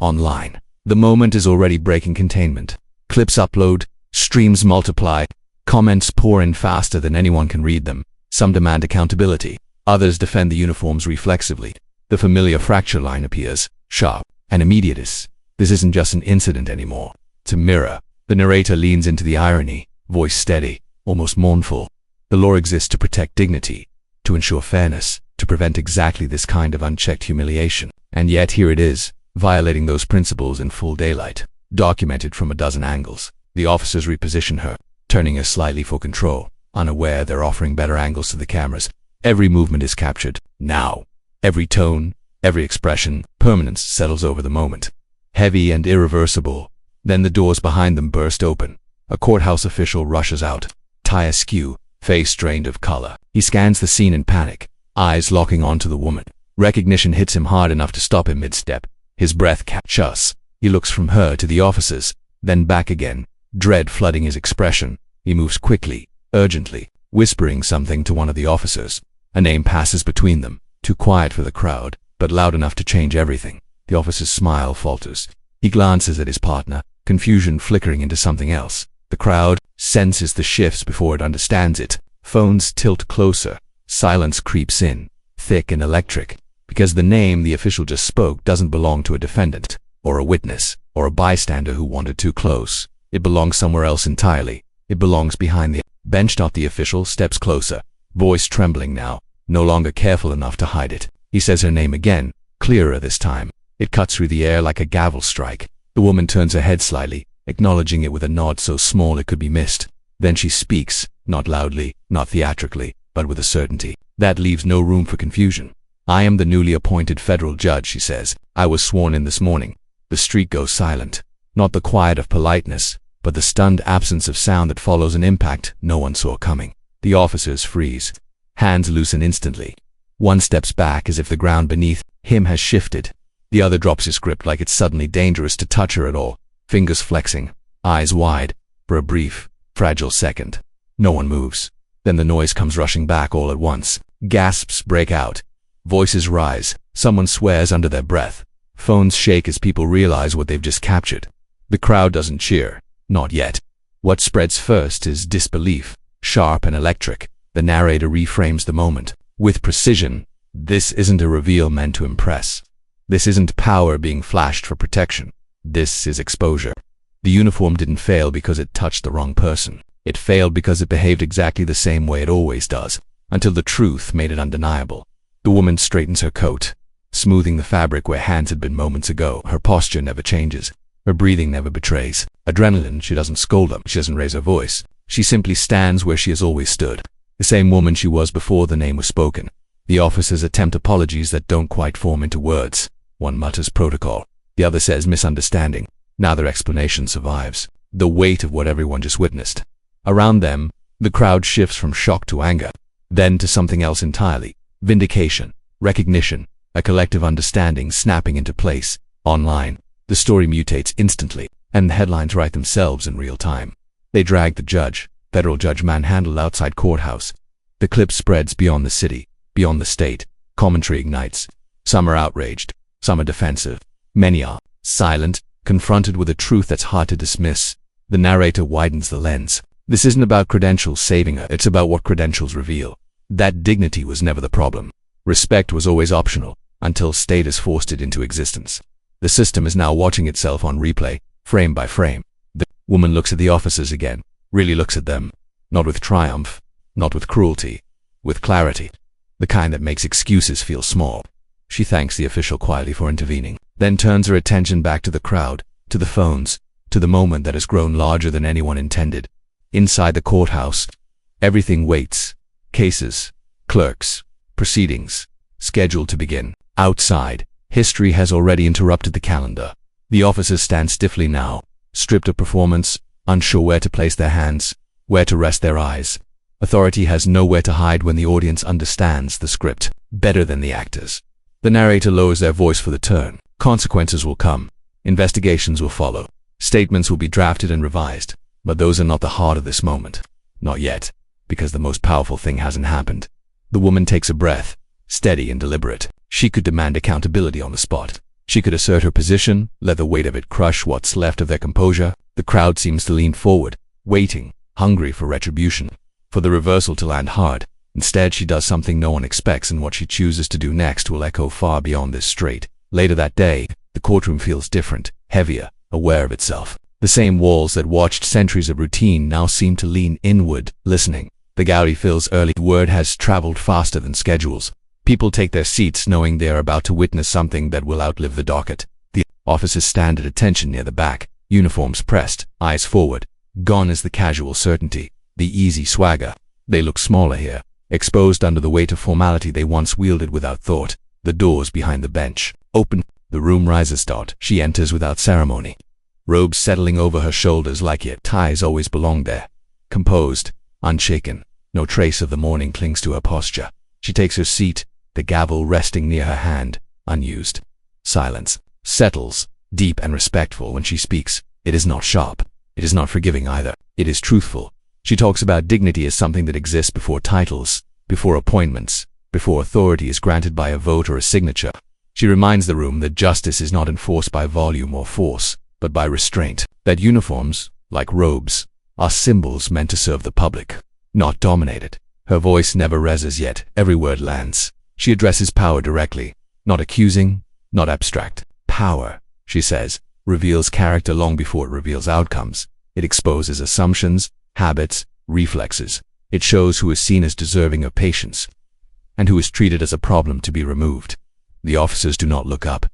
online. The moment is already breaking containment. Clips upload, streams multiply, comments pour in faster than anyone can read them. Some demand accountability, others defend the uniforms reflexively. The familiar fracture line appears, sharp and immediate. This isn't just an incident anymore. It's a mirror. The narrator leans into the irony, voice steady, almost mournful. The law exists to protect dignity, to ensure fairness, to prevent exactly this kind of unchecked humiliation. And yet here it is, violating those principles in full daylight, documented from a dozen angles. The officers reposition her, turning her slightly for control, unaware they're offering better angles to the cameras. Every movement is captured, now. Every tone, every expression, permanence settles over the moment. Heavy and irreversible. Then the doors behind them burst open. A courthouse official rushes out, tie askew, face drained of color. He scans the scene in panic, eyes locking onto the woman. Recognition hits him hard enough to stop him mid-step. His breath catches. He looks from her to the officers, then back again, dread flooding his expression. He moves quickly, urgently, whispering something to one of the officers. A name passes between them, too quiet for the crowd, but loud enough to change everything. The officer's smile falters. He glances at his partner, confusion flickering into something else. The crowd senses the shifts before it understands it. Phones tilt closer. Silence creeps in, thick and electric, because the name the official just spoke doesn't belong to a defendant, or a witness, or a bystander who wandered too close. It belongs somewhere else entirely. It belongs behind the bench. The official steps closer, voice trembling now, no longer careful enough to hide it. He says her name again, clearer this time. It cuts through the air like a gavel strike. The woman turns her head slightly, acknowledging it with a nod so small it could be missed. Then she speaks, not loudly, not theatrically, but with a certainty that leaves no room for confusion. "I am the newly appointed federal judge," she says. "I was sworn in this morning." The street goes silent. Not the quiet of politeness, but the stunned absence of sound that follows an impact no one saw coming. The officers freeze. Hands loosen instantly. One steps back as if the ground beneath him has shifted. The other drops his grip like it's suddenly dangerous to touch her at all. Fingers flexing, eyes wide, for a brief, fragile second. No one moves. Then the noise comes rushing back all at once. Gasps break out. Voices rise. Someone swears under their breath. Phones shake as people realize what they've just captured. The crowd doesn't cheer. Not yet. What spreads first is disbelief, sharp and electric. The narrator reframes the moment. With precision, this isn't a reveal meant to impress. This isn't power being flashed for protection. This is exposure. The uniform didn't fail because it touched the wrong person. It failed because it behaved exactly the same way it always does, until the truth made it undeniable. The woman straightens her coat, smoothing the fabric where hands had been moments ago. Her posture never changes. Her breathing never betrays. Adrenaline, she doesn't scold them. She doesn't raise her voice. She simply stands where she has always stood. The same woman she was before the name was spoken. The officers attempt apologies that don't quite form into words. One mutters protocol. The other says misunderstanding. Neither explanation survives. The weight of what everyone just witnessed. Around them, the crowd shifts from shock to anger, then to something else entirely. Vindication, recognition, a collective understanding snapping into place. Online, the story mutates instantly, and the headlines write themselves in real time. They drag the judge, federal judge manhandled outside courthouse. The clip spreads beyond the city, beyond the state. Commentary ignites. Some are outraged, some are defensive. Many are silent, confronted with a truth that's hard to dismiss. The narrator widens the lens. This isn't about credentials saving her, it's about what credentials reveal. That dignity was never the problem. Respect was always optional, until status forced it into existence. The system is now watching itself on replay, frame by frame. The woman looks at the officers again, really looks at them, not with triumph, not with cruelty, with clarity, the kind that makes excuses feel small. She thanks the official quietly for intervening, then turns her attention back to the crowd, to the phones, to the moment that has grown larger than anyone intended. Inside the courthouse, everything waits. Cases, clerks, proceedings, scheduled to begin. Outside, history has already interrupted the calendar. The officers stand stiffly now, stripped of performance, unsure where to place their hands, where to rest their eyes. Authority has nowhere to hide when the audience understands the script better than the actors. The narrator lowers their voice for the turn. Consequences will come. Investigations will follow. Statements will be drafted and revised. But those are not the heart of this moment. Not yet, because the most powerful thing hasn't happened. The woman takes a breath, steady and deliberate. She could demand accountability on the spot. She could assert her position, let the weight of it crush what's left of their composure. The crowd seems to lean forward, waiting, hungry for retribution, for the reversal to land hard. Instead, she does something no one expects, and what she chooses to do next will echo far beyond this strait. Later that day, the courtroom feels different, heavier, aware of itself. The same walls that watched centuries of routine now seem to lean inward, listening. The gallery fills early. Word has traveled faster than schedules. People take their seats knowing they are about to witness something that will outlive the docket. The officers stand at attention near the back, uniforms pressed, eyes forward. Gone is the casual certainty, the easy swagger. They look smaller here, exposed under the weight of formality they once wielded without thought. The doors behind the bench open. The room rises. She enters without ceremony, robes settling over her shoulders like yet ties always belonged there. Composed, unshaken, no trace of the morning clings to her posture. She takes her seat, the gavel resting near her hand, unused. Silence settles, deep and respectful. When she speaks, it is not sharp. It is not forgiving either. It is truthful. She talks about dignity as something that exists before titles, before appointments, before authority is granted by a vote or a signature. She reminds the room that justice is not enforced by volume or force, but by restraint. That uniforms, like robes, are symbols meant to serve the public, not dominate it. Her voice never reses, yet every word lands. She addresses power directly, not accusing, not abstract. Power, she says, reveals character long before it reveals outcomes. It exposes assumptions, habits, reflexes. It shows who is seen as deserving of patience, and who is treated as a problem to be removed. The officers do not look up.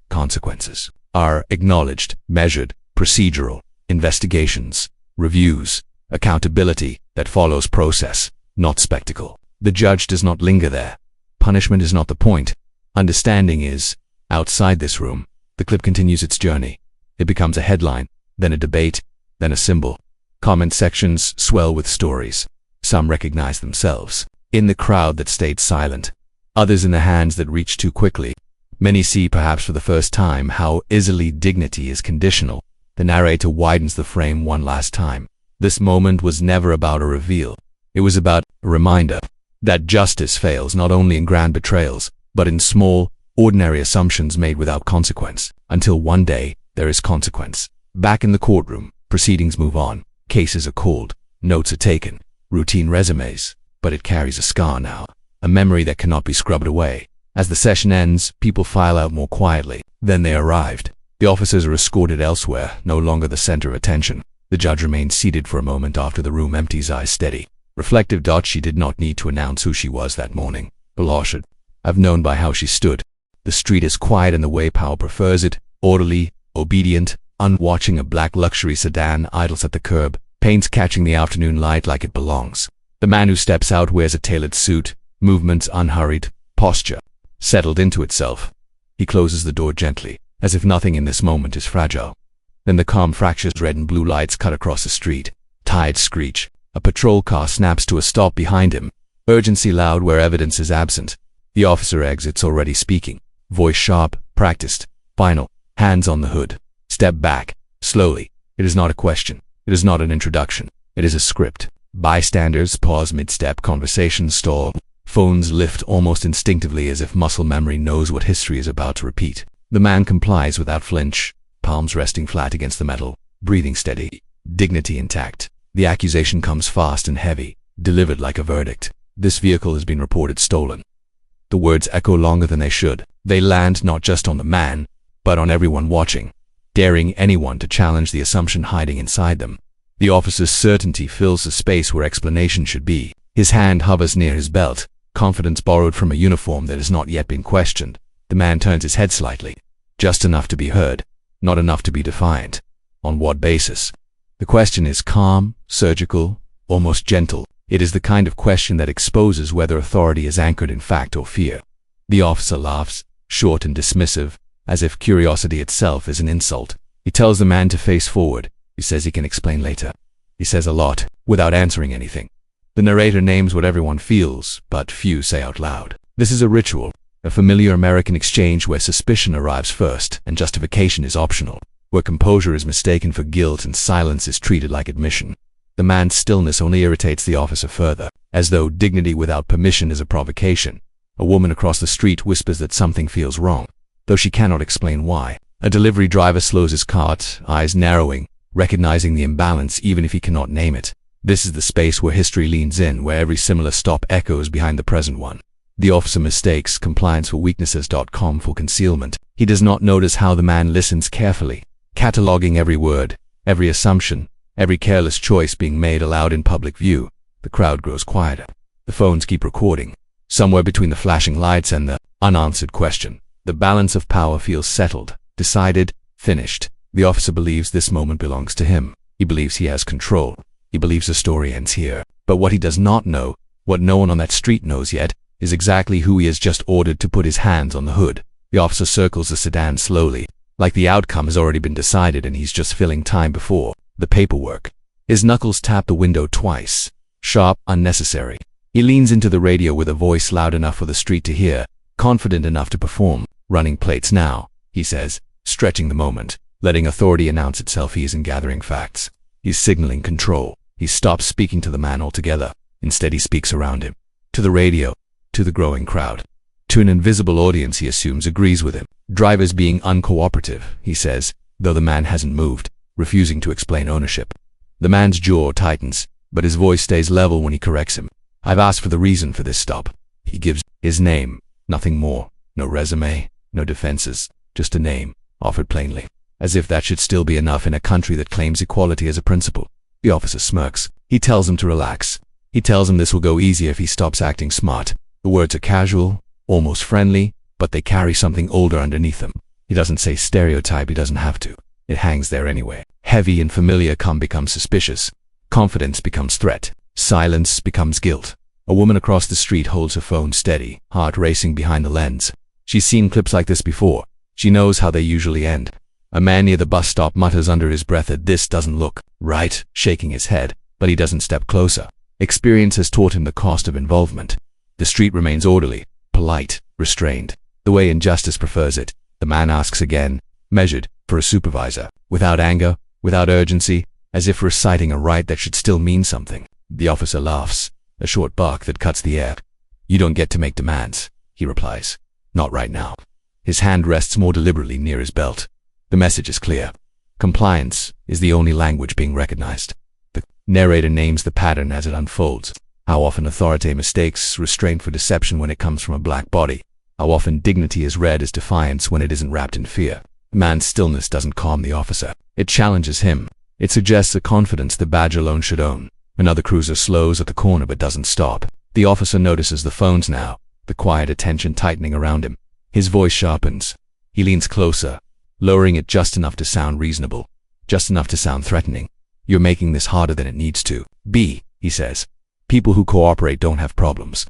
Consequences are acknowledged, measured, procedural, investigations, reviews, accountability that follows process, not spectacle. The judge does not linger there. Punishment is not the point. Understanding is. Outside this room, the clip continues its journey. It becomes a headline, then a debate, then a symbol. Comment sections swell with stories. Some recognize themselves in the crowd that stayed silent, others in the hands that reached too quickly. Many see, perhaps for the first time, how easily dignity is conditional. The narrator widens the frame one last time. This moment was never about a reveal. It was about a reminder that justice fails not only in grand betrayals, but in small, ordinary assumptions made without consequence, until one day there is consequence. Back in the courtroom, proceedings move on. Cases are called, notes are taken, routine resumes, but it carries a scar now, a memory that cannot be scrubbed away. As the session ends, people file out more quietly. Then they arrived. The officers are escorted elsewhere, no longer the center of attention. The judge remains seated for a moment after the room empties, eyes steady. Reflective. She did not need to announce who she was that morning. Law should have known by how she stood. The street is quiet in the way power prefers it, orderly, obedient, unwatching. A black luxury sedan idles at the curb, paints catching the afternoon light like it belongs. The man who steps out wears a tailored suit, movements unhurried, posture settled into itself. He closes the door gently, as if nothing in this moment is fragile. Then the calm fractures. Red and blue lights cut across the street. Tires screech. A patrol car snaps to a stop behind him. Urgency loud where evidence is absent. The officer exits, already speaking. Voice sharp, practiced, final, hands on the hood. Step back, slowly. It is not a question. It is not an introduction. It is a script. Bystanders pause mid-step, conversations stall. Phones lift almost instinctively, as if muscle memory knows what history is about to repeat. The man complies without flinch, palms resting flat against the metal, breathing steady, dignity intact. The accusation comes fast and heavy, delivered like a verdict. This vehicle has been reported stolen. The words echo longer than they should. They land not just on the man, but on everyone watching, daring anyone to challenge the assumption hiding inside them. The officer's certainty fills the space where explanation should be. His hand hovers near his belt, confidence borrowed from a uniform that has not yet been questioned. The man turns his head slightly, just enough to be heard, not enough to be defiant. On what basis? The question is calm, surgical, almost gentle. It is the kind of question that exposes whether authority is anchored in fact or fear. The officer laughs, short and dismissive, as if curiosity itself is an insult. He tells the man to face forward. He says he can explain later. He says a lot, without answering anything. The narrator names what everyone feels, but few say out loud. This is a ritual, a familiar American exchange where suspicion arrives first and justification is optional, where composure is mistaken for guilt and silence is treated like admission. The man's stillness only irritates the officer further, as though dignity without permission is a provocation. A woman across the street whispers that something feels wrong. though she cannot explain why. A delivery driver slows his cart, eyes narrowing, recognizing the imbalance even if he cannot name it. This is the space where history leans in, where every similar stop echoes behind the present one. The officer mistakes complianceforweaknesses.com for concealment. He does not notice how the man listens carefully, cataloging every word, every assumption, every careless choice being made aloud in public view. The crowd grows quieter. The phones keep recording. Somewhere between the flashing lights and the unanswered question, the balance of power feels settled, decided, finished. The officer believes this moment belongs to him. He believes he has control. He believes the story ends here. But what he does not know, what no one on that street knows yet, is exactly who he has just ordered to put his hands on the hood. The officer circles the sedan slowly, like the outcome has already been decided and he's just filling time before the paperwork. His knuckles tap the window twice. Sharp, unnecessary. He leans into the radio with a voice loud enough for the street to hear, confident enough to perform. Running plates now, he says, stretching the moment, letting authority announce itself. He isn't gathering facts. He's signaling control. He stops speaking to the man altogether. Instead, he speaks around him. To the radio, to the growing crowd, to an invisible audience he assumes agrees with him. Drivers being uncooperative, he says, though the man hasn't moved, refusing to explain ownership. The man's jaw tightens, but his voice stays level when he corrects him. I've asked for the reason for this stop. He gives his name, nothing more. No resume, no defenses, just a name, offered plainly. As if that should still be enough in a country that claims equality as a principle. The officer smirks. He tells him to relax. He tells him this will go easier if he stops acting smart. The words are casual, almost friendly, but they carry something older underneath them. He doesn't say stereotype, he doesn't have to. It hangs there anyway. Heavy and familiar becomes suspicious. Confidence becomes threat. Silence becomes guilt. A woman across the street holds her phone steady, heart racing behind the lens. She's seen clips like this before. She knows how they usually end. A man near the bus stop mutters under his breath that this doesn't look right, shaking his head, but he doesn't step closer. Experience has taught him the cost of involvement. The street remains orderly, polite, restrained, the way injustice prefers it. The man asks again, measured, for a supervisor, without anger, without urgency, as if reciting a right that should still mean something. The officer laughs, a short bark that cuts the air. You don't get to make demands, he replies. Not right now. His hand rests more deliberately near his belt. The message is clear. Compliance is the only language being recognized. The narrator names the pattern as it unfolds. How often authority mistakes restraint for deception when it comes from a black body. How often dignity is read as defiance when it isn't wrapped in fear. The man's stillness doesn't calm the officer. It challenges him. It suggests a confidence the badge alone should own. Another cruiser slows at the corner but doesn't stop. The officer notices the phones now, the quiet attention tightening around him. His voice sharpens. He leans closer, lowering it just enough to sound reasonable, just enough to sound threatening. You're making this harder than it needs to be, he says. People who cooperate don't have problems.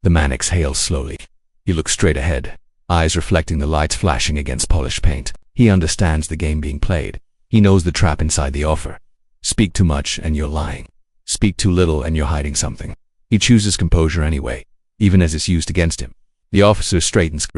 The man exhales slowly. He looks straight ahead, eyes reflecting the lights flashing against polished paint. He understands the game being played. He knows the trap inside the offer. Speak too much and you're lying. Speak too little and you're hiding something. He chooses composure anyway, even as it's used against him. The officer straightens,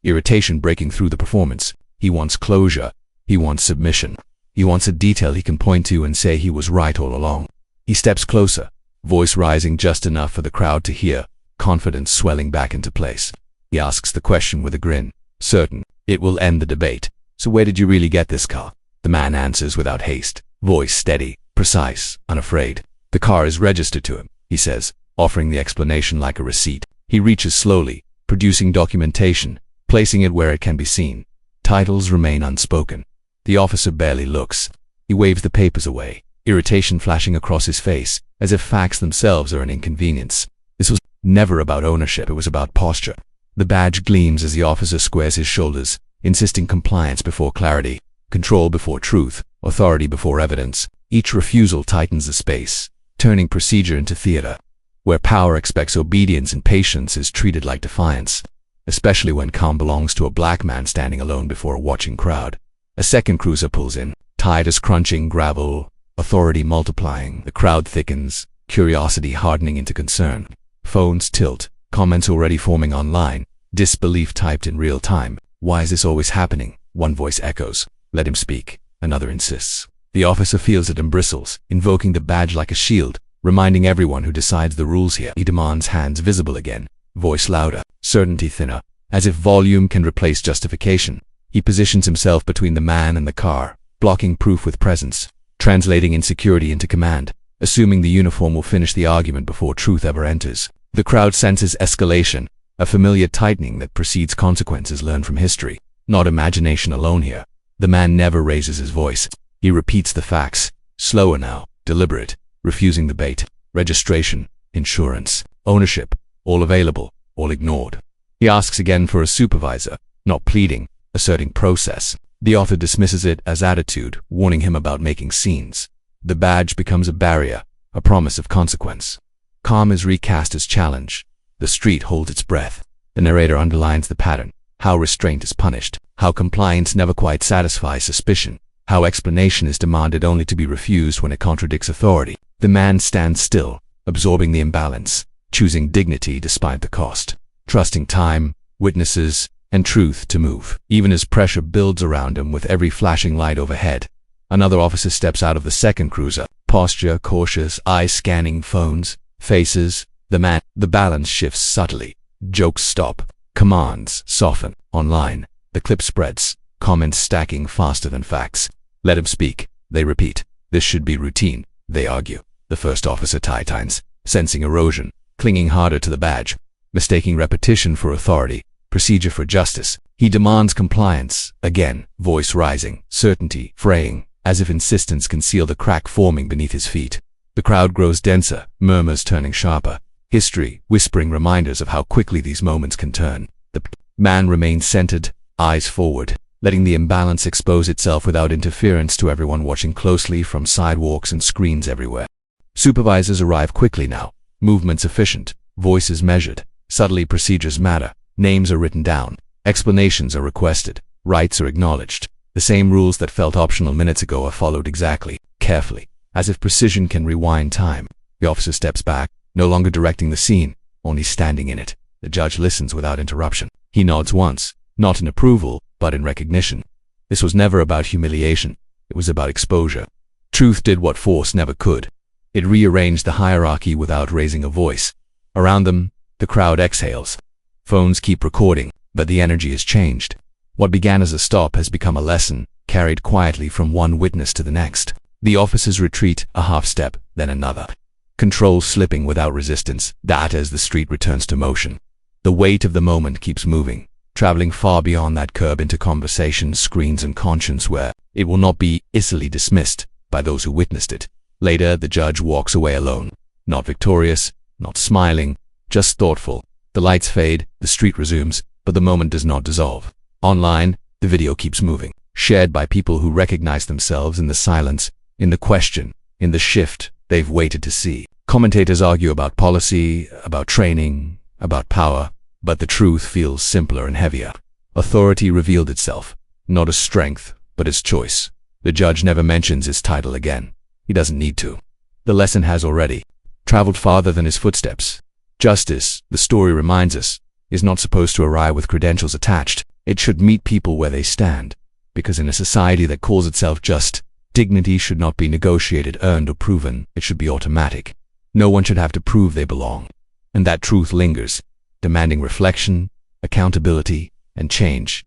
irritation breaking through the performance. He wants closure. He wants submission. He wants a detail he can point to and say he was right all along. He steps closer, voice rising just enough for the crowd to hear, confidence swelling back into place. He asks the question with a grin, certain it will end the debate. So where did you really get this car? The man answers without haste, voice steady, precise, unafraid. The car is registered to him, he says, offering the explanation like a receipt. He reaches slowly, producing documentation, placing it where it can be seen. Titles remain unspoken. The officer barely looks. He waves the papers away, irritation flashing across his face, as if facts themselves are an inconvenience. This was never about ownership, it was about posture. The badge gleams as the officer squares his shoulders, insisting compliance before clarity, control before truth, authority before evidence. Each refusal tightens the space, turning procedure into theater. Where power expects obedience and patience is treated like defiance, especially when calm belongs to a black man standing alone before a watching crowd. A second cruiser pulls in, tires crunching gravel, authority multiplying. The crowd thickens, curiosity hardening into concern. Phones tilt, comments already forming online, disbelief typed in real time. Why is this always happening? One voice echoes, let him speak. Another insists. The officer feels it and bristles, invoking the badge like a shield, reminding everyone who decides the rules here. He demands hands visible again, voice louder, certainty thinner, As if volume can replace justification, he positions himself between the man and the car, blocking proof with presence, translating insecurity into command, assuming the uniform will finish the argument before truth ever enters. The crowd senses escalation, a familiar tightening that precedes consequences learned from history, not imagination alone here. The man never raises his voice. He repeats the facts, slower now, deliberate, refusing the bait, registration, insurance, ownership, all available, all ignored. He asks again for a supervisor, not pleading, asserting process. The author dismisses it as attitude, warning him about making scenes. The badge becomes a barrier, a promise of consequence. Calm is recast as challenge. The street holds its breath. The narrator underlines the pattern, how restraint is punished, how compliance never quite satisfies suspicion, how explanation is demanded only to be refused when it contradicts authority. The man stands still, absorbing the imbalance, choosing dignity despite the cost, trusting time, witnesses, and truth to move, even as pressure builds around him with every flashing light overhead. Another officer steps out of the second cruiser, posture cautious, eyes scanning phones, faces. The balance shifts subtly. Jokes stop, commands soften. Online, the clip spreads, comments stacking faster than facts. Let him speak, they repeat. This should be routine, they argue. The first officer tightens, sensing erosion, clinging harder to the badge, mistaking repetition for authority, procedure for justice. He demands compliance, again, voice rising, certainty fraying, as if insistence concealed the crack forming beneath his feet. The crowd grows denser, murmurs turning sharper, history whispering reminders of how quickly these moments can turn. The man remains centered, eyes forward, letting the imbalance expose itself without interference to everyone watching closely from sidewalks and screens everywhere. Supervisors arrive quickly now, movements efficient, voices measured, subtly procedures matter, names are written down, explanations are requested, rights are acknowledged. The same rules that felt optional minutes ago are followed exactly, carefully, as if precision can rewind time. The officer steps back, no longer directing the scene, only standing in it. The judge listens without interruption. He nods once, not in approval, but in recognition. This was never about humiliation. It was about exposure. Truth did what force never could. It rearranged the hierarchy without raising a voice. Around them, the crowd exhales. Phones keep recording, but the energy has changed. What began as a stop has become a lesson, carried quietly from one witness to the next. The officers retreat a half step, then another. Control slipping without resistance, that as the street returns to motion. The weight of the moment keeps moving, traveling far beyond that curb into conversation, screens, and conscience where it will not be easily dismissed by those who witnessed it. Later, the judge walks away alone, not victorious, not smiling, just thoughtful. The lights fade, the street resumes, but the moment does not dissolve. Online, the video keeps moving, shared by people who recognize themselves in the silence, in the question, in the shift they've waited to see. Commentators argue about policy, about training, about power, but the truth feels simpler and heavier. Authority revealed itself, not as strength, but as choice. The judge never mentions his title again. He doesn't need to. The lesson has already traveled farther than his footsteps. Justice, the story reminds us, is not supposed to arrive with credentials attached. It should meet people where they stand, because in a society that calls itself just, dignity should not be negotiated, earned, or proven. It should be automatic. No one should have to prove they belong. And that truth lingers, demanding reflection, accountability, and change.